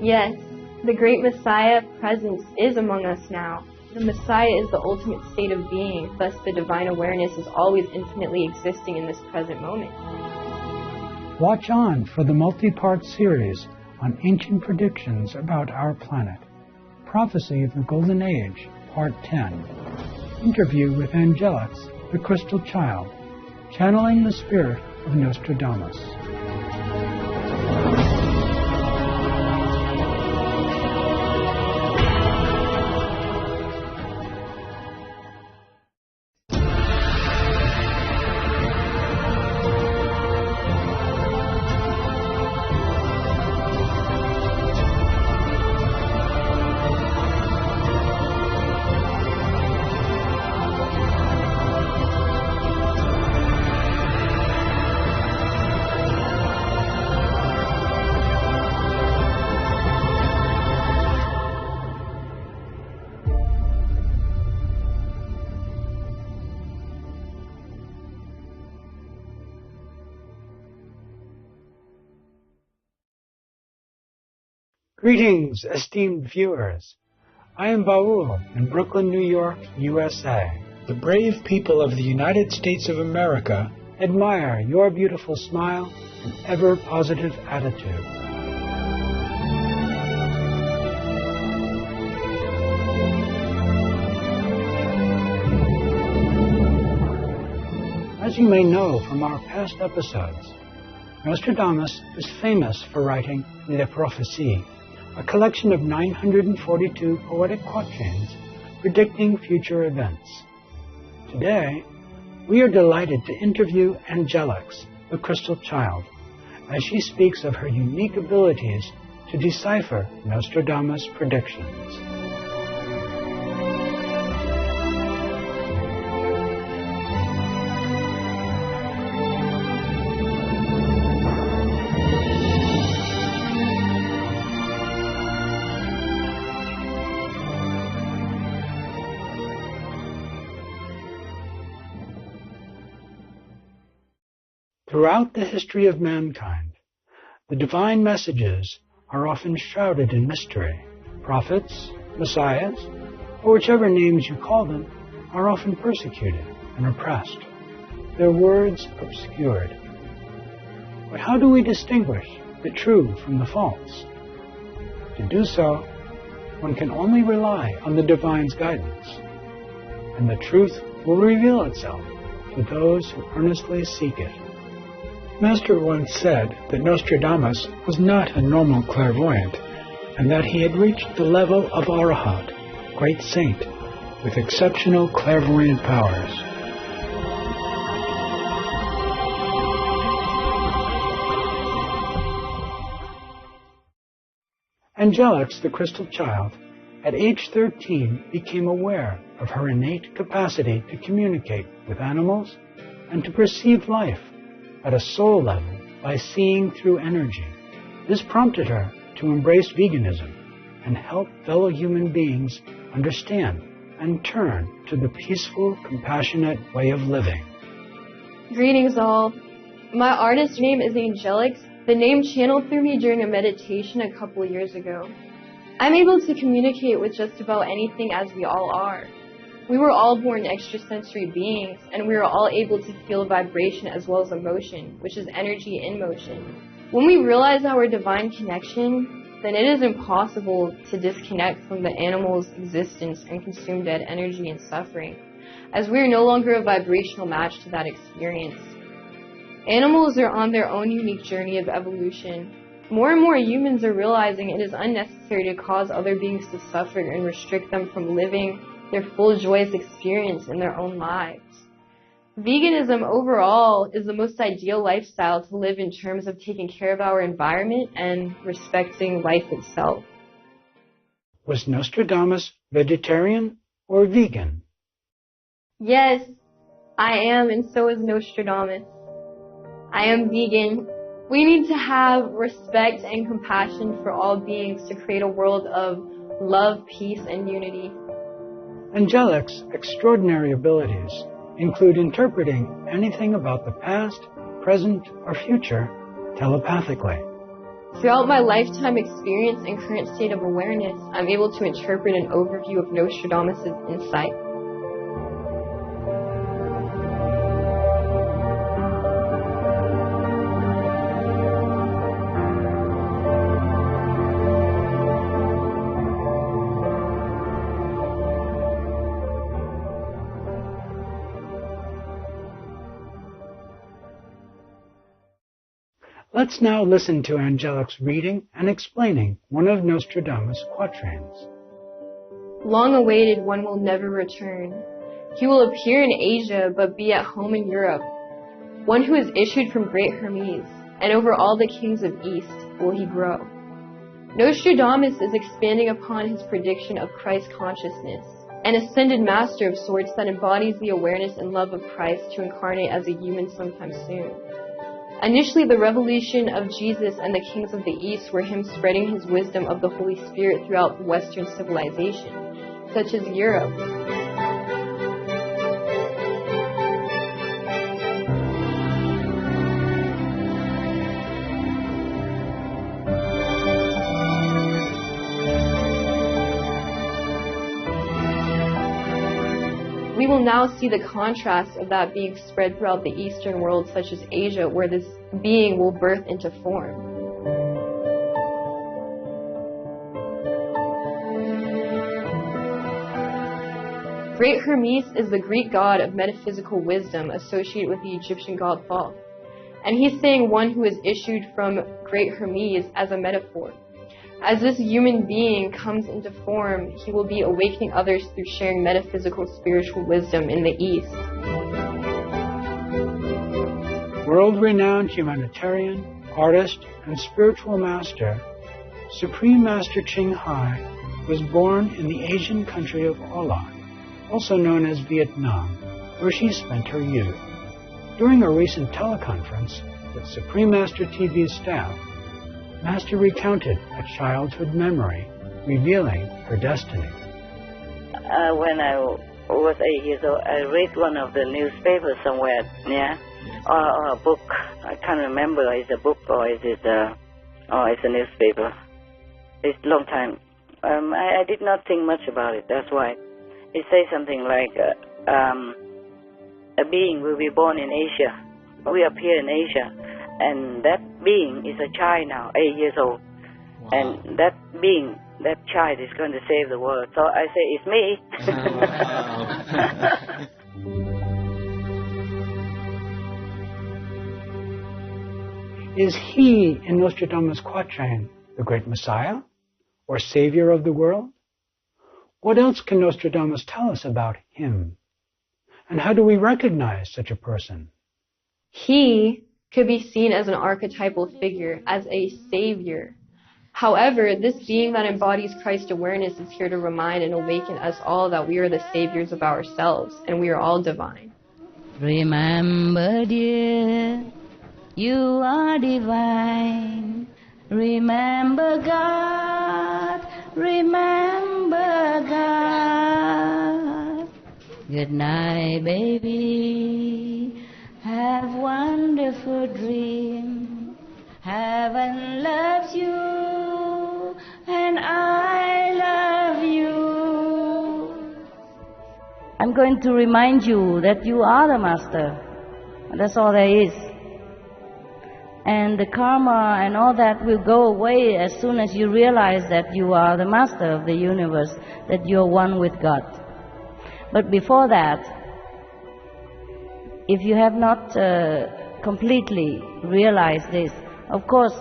Yes, the great Messiah presence is among us now. The Messiah is the ultimate state of being, thus the divine awareness is always infinitely existing in this present moment. Watch on for the multi-part series on ancient predictions about our planet. Prophecy of the Golden Age, Part 10. Interview with Angelix, the Crystal Child, channeling the spirit of Nostradamus. Greetings, esteemed viewers. I am Baul in Brooklyn, New York, USA. The brave people of the United States of America admire your beautiful smile and ever-positive attitude. As you may know from our past episodes, Nostradamus is famous for writing Les Prophecies, a collection of 942 poetic quatrains predicting future events. Today, we are delighted to interview Angelix, the Crystal Child, as she speaks of her unique abilities to decipher Nostradamus' predictions. Throughout the history of mankind, the divine messages are often shrouded in mystery. Prophets, messiahs, or whichever names you call them, are often persecuted and oppressed, their words obscured. But how do we distinguish the true from the false? To do so, one can only rely on the divine's guidance, and the truth will reveal itself to those who earnestly seek it. Master once said that Nostradamus was not a normal clairvoyant, and that he had reached the level of Arahat, great saint, with exceptional clairvoyant powers. Angelix, the Crystal Child, at age 13 became aware of her innate capacity to communicate with animals and to perceive life at a soul level by seeing through energy. This prompted her to embrace veganism and help fellow human beings understand and turn to the peaceful, compassionate way of living. Greetings all. My artist name is Angelix. The name channeled through me during a meditation a couple years ago. I'm able to communicate with just about anything as we all are. We were all born extrasensory beings, and we are all able to feel vibration as well as emotion, which is energy in motion. When we realize our divine connection, then it is impossible to disconnect from the animal's existence and consume dead energy and suffering, as we are no longer a vibrational match to that experience. Animals are on their own unique journey of evolution. More and more humans are realizing it is unnecessary to cause other beings to suffer and restrict them from living their full joyous experience in their own lives. Veganism overall is the most ideal lifestyle to live in terms of taking care of our environment and respecting life itself. Was Nostradamus vegetarian or vegan? Yes, I am, and so is Nostradamus. I am vegan. We need to have respect and compassion for all beings to create a world of love, peace, and unity. Angelix's extraordinary abilities include interpreting anything about the past, present, or future telepathically. Throughout my lifetime experience and current state of awareness, I'm able to interpret an overview of Nostradamus' insight. Let's now listen to Angelic's reading and explaining one of Nostradamus' quatrains. Long awaited one will never return. He will appear in Asia, but be at home in Europe. One who is issued from great Hermes, and over all the kings of East will he grow. Nostradamus is expanding upon his prediction of Christ consciousness, an ascended master of sorts that embodies the awareness and love of Christ to incarnate as a human sometime soon. Initially, the revelation of Jesus and the kings of the East were him spreading his wisdom of the Holy Spirit throughout Western civilization, such as Europe. We will now see the contrast of that being spread throughout the Eastern world, such as Asia, where this being will birth into form. Great Hermes is the Greek god of metaphysical wisdom associated with the Egyptian god Thoth. And he's saying one who is issued from Great Hermes as a metaphor. As this human being comes into form, he will be awakening others through sharing metaphysical spiritual wisdom in the East. World-renowned humanitarian, artist, and spiritual master, Supreme Master Khai was born in the Asian country of Ola, also known as Vietnam, where she spent her youth. During a recent teleconference with Supreme Master TV's staff, Master recounted a childhood memory, revealing her destiny. When I was 8 years old, I read one of the newspapers somewhere, or a book. I can't remember. Is it a book or is it it's a newspaper. It's a long time. I did not think much about it. That's why it says something like a being will be born in Asia. We appear in Asia. And that being is a child now, 8 years old. Wow. And that being, that child is going to save the world. So I say, it's me. Is he, in Nostradamus' quatrain, the great Messiah or Savior of the world? What else can Nostradamus tell us about him? And how do we recognize such a person? He could be seen as an archetypal figure, as a savior. However, this being that embodies Christ awareness is here to remind and awaken us all that we are the saviors of ourselves, and we are all divine. Remember, dear, you are divine. Remember God, remember God. Good night, baby. Have wonderful dream. Heaven loves you, and I love you. I'm going to remind you that you are the master. That's all there is. And the karma and all that will go away as soon as you realize that you are the master of the universe, that you're one with God. But before that, if you have not completely realized this, of course,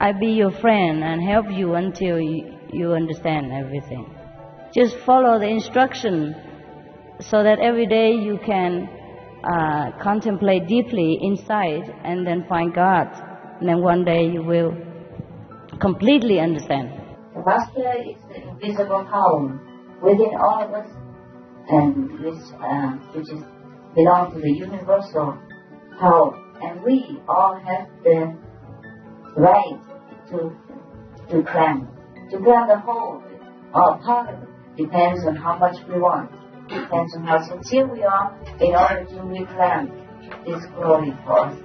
I'll be your friend and help you until you understand everything. Just follow the instruction so that every day you can contemplate deeply inside and then find God. And then one day you will completely understand. The Master is the invisible power within all of us, and which is belong to the universal power, and we all have the right to claim the whole or part of it. Depends on how much we want. Depends on how sincere we are in order to reclaim this glory for us.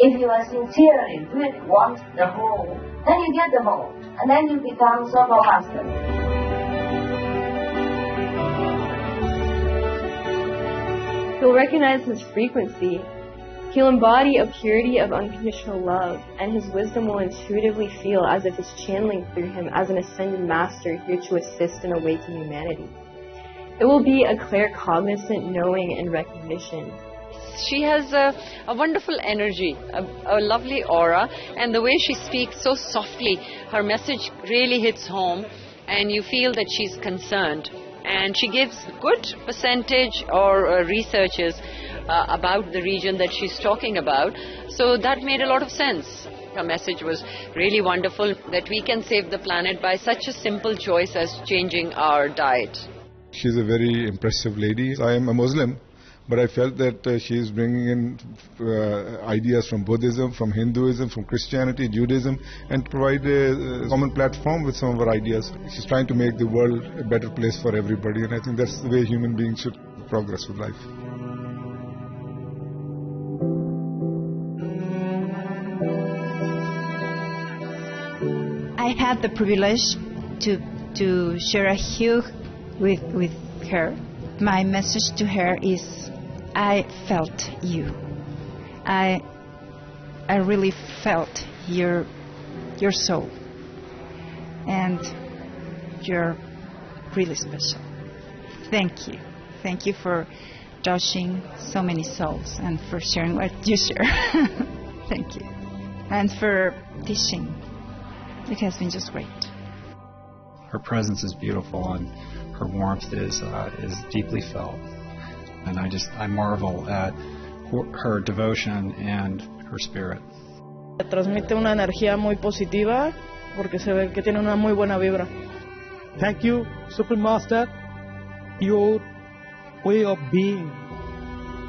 If you are sincerely really want the whole, then you get the whole, and then you become so-called master. He'll recognize his frequency. He'll embody a purity of unconditional love, and his wisdom will intuitively feel as if it's channeling through him as an ascended master here to assist in awakening humanity. It will be a claircognizant knowing and recognition. She has a wonderful energy, a lovely aura, and the way she speaks so softly, her message really hits home, and you feel that she's concerned. And she gives good percentage or researches about the region that she's talking about. So that made a lot of sense. Her message was really wonderful, that we can save the planet by such a simple choice as changing our diet. She's a very impressive lady. I am a Muslim, but I felt that she is bringing in ideas from Buddhism, from Hinduism, from Christianity, Judaism, and provide a common platform with some of her ideas. She's trying to make the world a better place for everybody, and I think that's the way human beings should progress with life. I had the privilege to share a hug with her. My message to her is, I felt you. I really felt your soul, and you're really special. Thank you for touching so many souls and for sharing what you share. Thank you, and for teaching. It has been just great. Her presence is beautiful, and her warmth is deeply felt. And I marvel at her devotion and her spirit. Transmite una energía muy positiva porque se ve que tiene una muy buena vibra. Thank you, Supreme Master. Your way of being,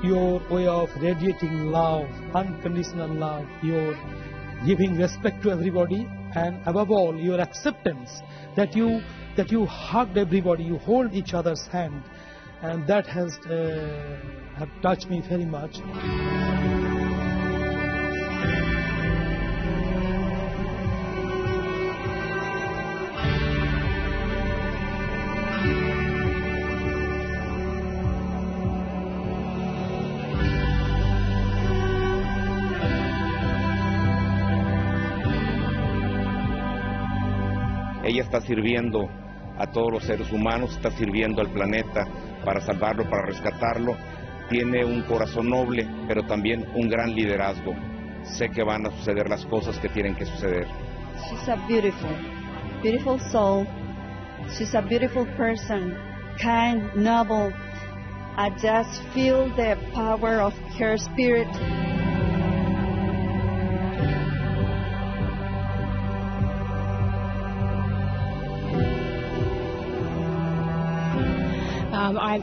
your way of radiating love, unconditional love, your giving respect to everybody, and above all, your acceptance that you hugged everybody, you hold each other's hand, and that has have touched me very much. Ella está sirviendo a todos los seres humanos, está sirviendo al planeta para salvarlo, para rescatarlo. Tiene un corazón noble, pero también un gran liderazgo. Sé que van a suceder las cosas que tienen que suceder. She's a beautiful soul. She's a beautiful person, kind, noble. I just feel the power of her spirit.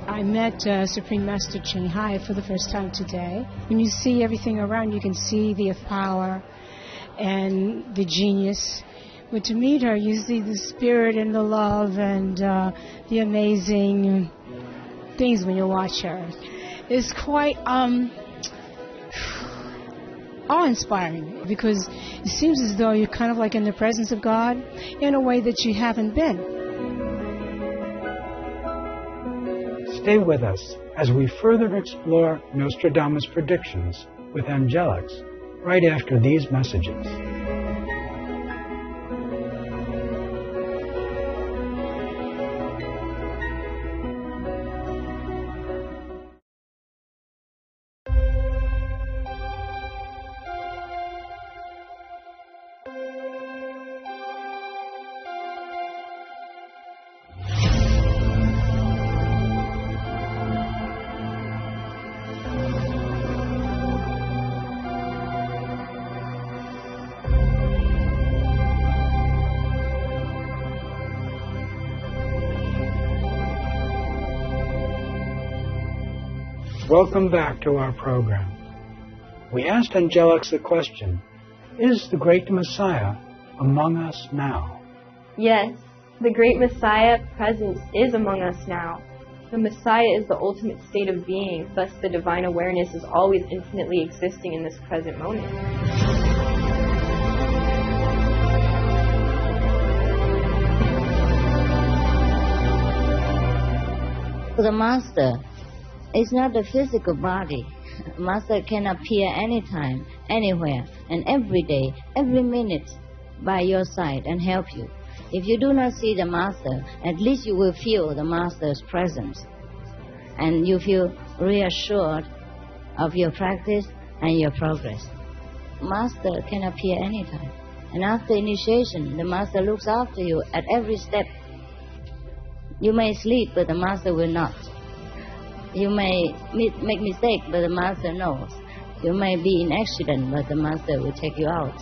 I met Supreme Master Khai for the first time today. When you see everything around, you can see the power and the genius. But to meet her, you see the spirit and the love and the amazing things when you watch her. It's quite awe-inspiring, because it seems as though you're kind of like in the presence of God in a way that you haven't been. Stay with us as we further explore Nostradamus' predictions with angelics right after these messages. Welcome back to our program. We asked angelics the question, is the great Messiah among us now? Yes, the great Messiah presence is among us now. The Messiah is the ultimate state of being, thus the divine awareness is always infinitely existing in this present moment. The Master is not a physical body. Master can appear anytime, anywhere, and every day, every minute by your side and help you. If you do not see the Master, at least you will feel the Master's presence. And you feel reassured of your practice and your progress. Master can appear anytime. And after initiation, the Master looks after you at every step. You may sleep, but the Master will not. You may make mistake, but the Master knows. You may be in accident, but the Master will take you out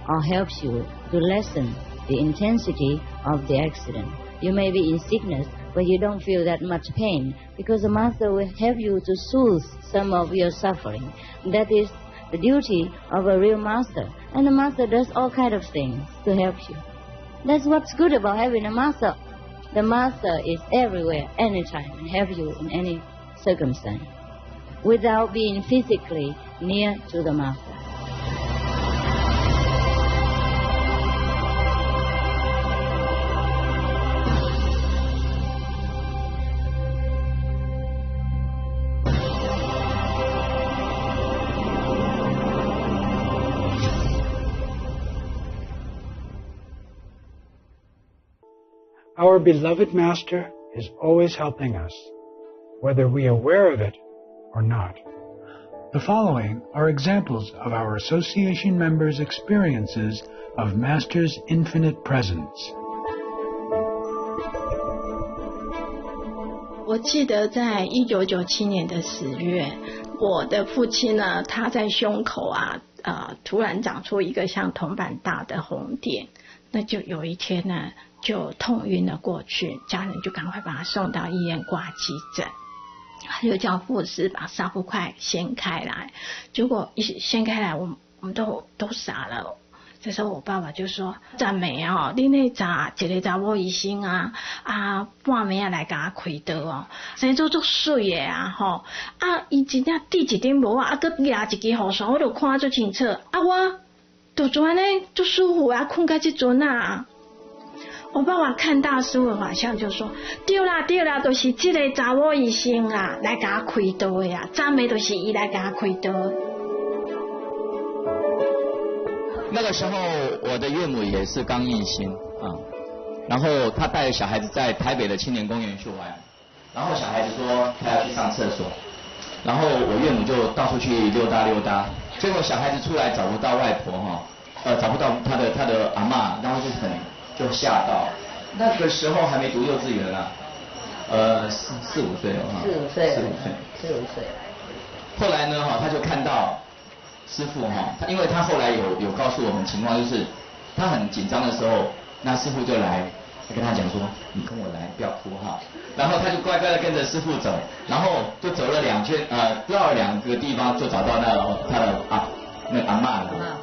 or helps you to lessen the intensity of the accident. You may be in sickness, but you don't feel that much pain because the Master will help you to soothe some of your suffering. That is the duty of a real Master. And the Master does all kinds of things to help you. That's what's good about having a Master. The Master is everywhere, anytime, and help you in any circumstance without being physically near to the Master. Our beloved Master is always helping us, whether we are aware of it or not. The following are examples of our association members' experiences of Master's infinite presence. 我记得在1997年的10月，我的父亲呢，他在胸口突然长出一个像铜板大的红点，那就有一天呢，就痛晕了过去，家人就赶快把他送到医院挂急诊，他就叫护士把纱布块掀开来，结果一掀开来，我们都傻了。这时候我爸爸就说：“赞美哦，你那查一个查某医生半暝来给他开刀哦，生做足水的吼，伊真正滴一点无佮压一支雨伞，我就看足清楚，我就做安尼足舒服困到这阵我爸爸看大师傅法相就说：“对啦，都是这个查某医生来给他开刀的呀，昨暝都是伊来给他开刀。”那个时候我的岳母也是刚印心然后她带着小孩子在台北的青年公园去玩，然后小孩子说他要去上厕所，然后我岳母就到处去溜达，结果小孩子出来找不到外婆找不到他的阿嬷，然后就吓到。那个时候还没读幼稚园啦，4、5岁4、5岁。后来呢他就看到师父因为他后来有告诉我们情况，就是他很紧张的时候，那师父就来跟他讲说：“你跟我来，不要哭然后他就乖乖的跟着师父走，然后就走了2圈，绕了2个地方，就找到他的那阿嬷了。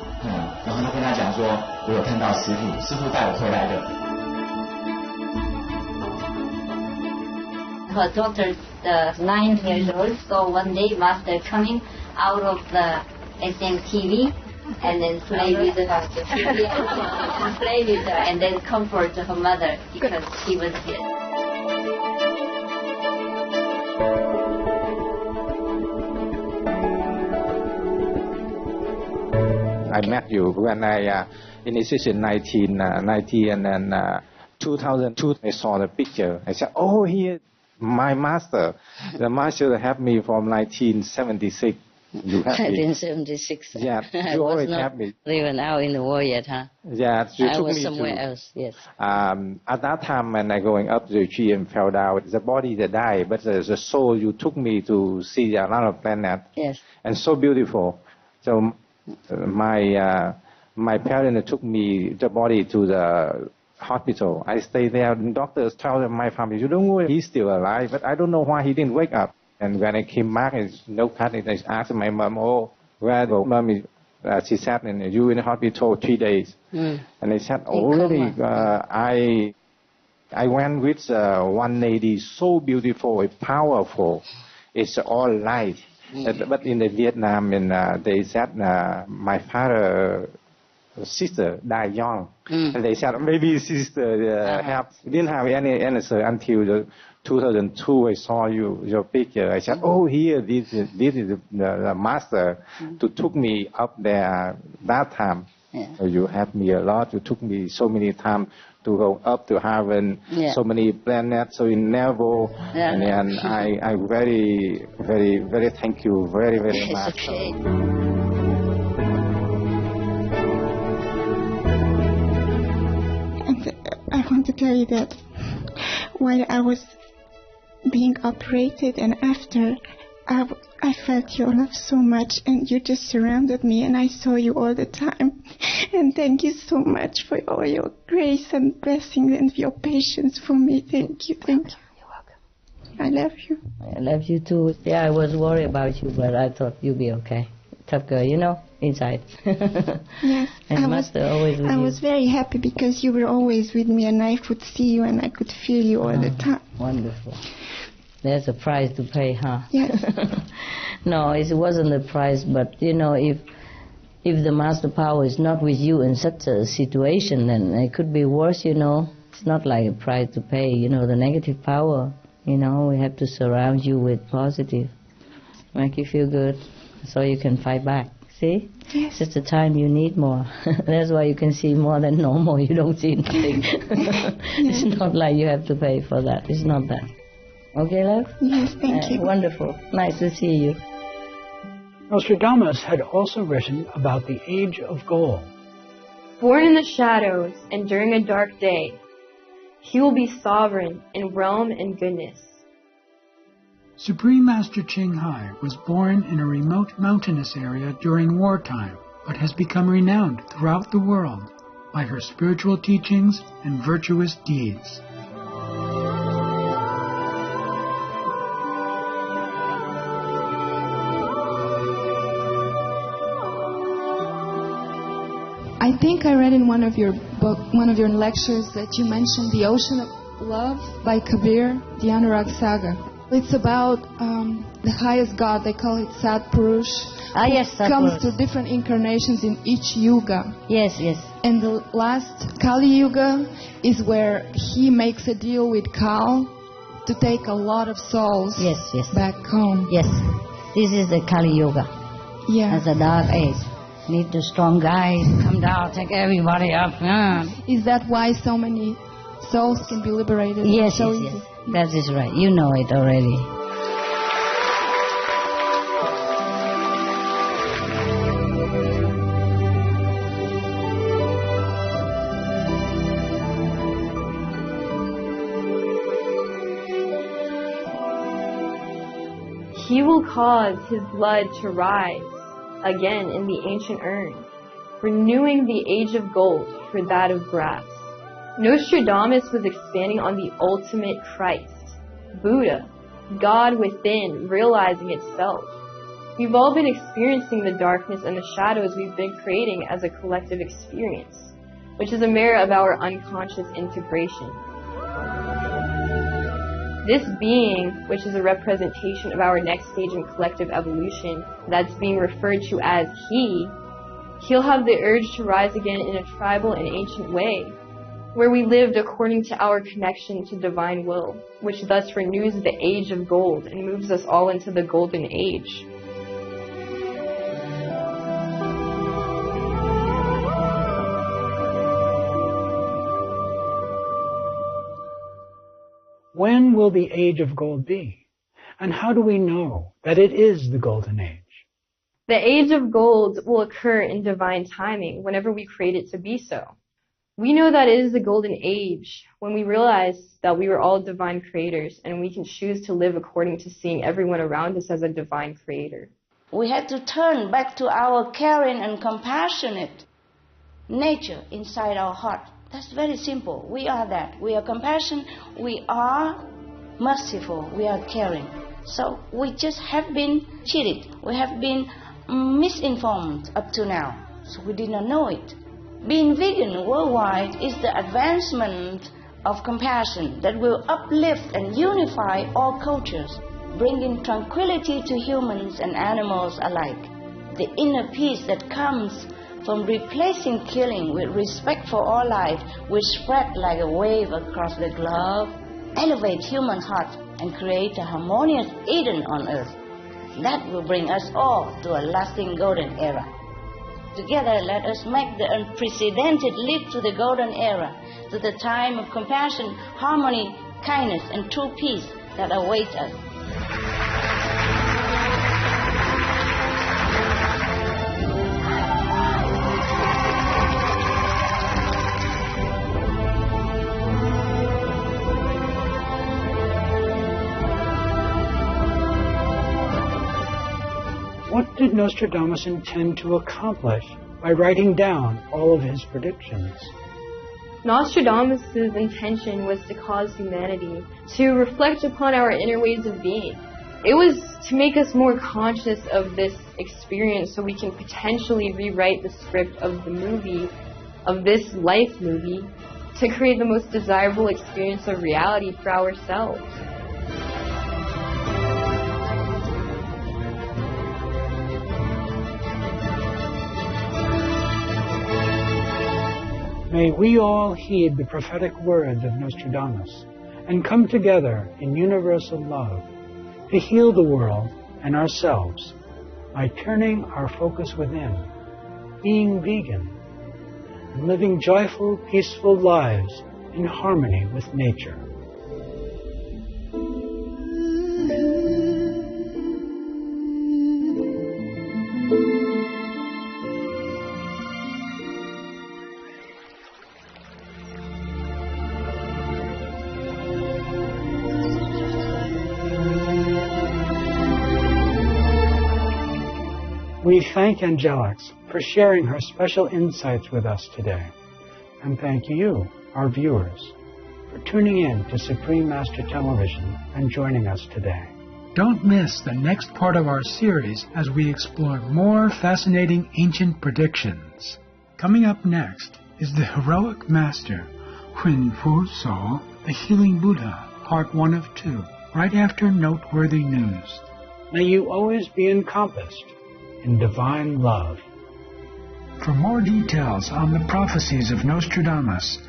然后他跟他讲说：“我有看到师父带我回来的。” Her daughter, 9 years old, saw one day Master coming out of the SMTV and then play with her and then comfort her mother because she was here. I met you when I initiated 1990 and then 2002 I saw the picture. I said, oh, here, my master. The master that helped me from 1976. 1976. Yeah, you already have me. Even out in the war yet, huh? Yeah, you I took was me somewhere to, else, yes. At that time when I going up the tree and fell down, the body that died, but the soul, you took me to see another planet. Yes. And so beautiful. So my parents took me, the body to the hospital. I stayed there, and doctors told my family, you don't worry, he's still alive, but I don't know why he didn't wake up. And when I came back, it's no panic. I asked my mom, oh, where the mom is? She said, you in the hospital 3 days. And I said, oh, really? I went with one lady, so beautiful, powerful. It's all light. But in the Vietnam, and they said my father, sister died young, and they said maybe sister didn't have any answer until 2002. I saw your picture. I said, oh, here this is the master to took me up there that time. Yeah. So you helped me a lot. You took me so many times to go up to heaven, so many planets, so in Nevo, and then I very, very, very thank you very, very much. Okay. And I want to tell you that while I was being operated and after, I felt your love so much, and you just surrounded me, and I saw you all the time. And thank you so much for all your grace and blessings and your patience for me. Thank you, thank you. You're welcome. I love you. I love you too. Yeah, I was worried about you, but I thought you'd be okay. Tough girl, you know, inside. Yes. And Master always with you. I was very happy because you were always with me, and I could see you and I could feel you all the time. Wonderful. There's a price to pay, huh? Yes. No, it wasn't a price, but you know, if the master power is not with you in such a situation, then it could be worse, you know. It's not like a price to pay, you know, the negative power, you know, we have to surround you with positive, make you feel good, so you can fight back. See? Yes. It's the time you need more. That's why you can see more than normal. You don't see nothing. It's not like you have to pay for that. It's not that. Okay, love? Yes, thank you. Wonderful. Nice to see you. Nostradamus had also written about the age of gold. Born in the shadows and during a dark day, he will be sovereign in realm and goodness. Supreme Master Khai was born in a remote mountainous area during wartime, but has become renowned throughout the world by her spiritual teachings and virtuous deeds. I think I read in one of your lectures that you mentioned The Ocean of Love by Kabir, the Anurag Saga. It's about the highest god, they call it Sat Purush, yes, Sat comes Purush. to different incarnations in each yuga. Yes, yes. And the last Kali Yuga is where he makes a deal with Kal to take a lot of souls back home. Yes, this is the Kali Yuga. Yeah. That's a dark age. Need the strong guy to come down, take everybody up. Is that why so many souls can be liberated? Yes, so yes, yes. That is right. You know it already. He will cause his blood to rise again in the ancient urn, renewing the age of gold for that of brass. Nostradamus was expanding on the ultimate Christ, Buddha, God within, realizing itself. We've all been experiencing the darkness and the shadows we've been creating as a collective experience, which is a mirror of our unconscious integration. This being, which is a representation of our next stage in collective evolution, that's being referred to as he'll have the urge to rise again in a tribal and ancient way, where we lived according to our connection to divine will, which thus renews the age of gold and moves us all into the golden age. When will the age of gold be? And how do we know that it is the golden age? The age of gold will occur in divine timing whenever we create it to be so. We know that it is the golden age when we realize that we were all divine creators and we can choose to live according to seeing everyone around us as a divine creator. We have to turn back to our caring and compassionate nature inside our heart. That's very simple. We are that. We are compassionate. We are merciful. We are caring. So we just have been cheated. We have been misinformed up to now. So we did not know it. Being vegan worldwide is the advancement of compassion that will uplift and unify all cultures, bringing tranquility to humans and animals alike. The inner peace that comes from replacing killing with respect for all life will spread like a wave across the globe, elevate human hearts, and create a harmonious Eden on earth. That will bring us all to a lasting golden era. Together, let us make the unprecedented leap to the golden era, to the time of compassion, harmony, kindness, and true peace that awaits us. What did Nostradamus intend to accomplish by writing down all of his predictions? Nostradamus' intention was to cause humanity to reflect upon our inner ways of being. It was to make us more conscious of this experience so we can potentially rewrite the script of the movie, of this life movie, to create the most desirable experience of reality for ourselves. May we all heed the prophetic words of Nostradamus and come together in universal love to heal the world and ourselves by turning our focus within, being vegan, and living joyful, peaceful lives in harmony with nature. We thank Angelix for sharing her special insights with us today. And thank you, our viewers, for tuning in to Supreme Master Television and joining us today. Don't miss the next part of our series as we explore more fascinating ancient predictions. Coming up next is the Heroic Master, Thuần Phu So, the Healing Buddha, Part 1 of 2, right after Noteworthy News. May you always be encompassed in divine love. For more details on the prophecies of Nostradamus,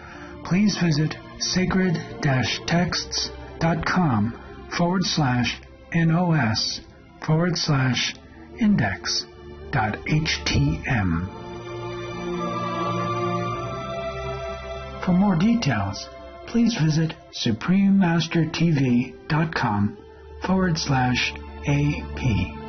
please visit sacred-texts.com/nos/index.htm. For more details, please visit suprememastertv.com/AP.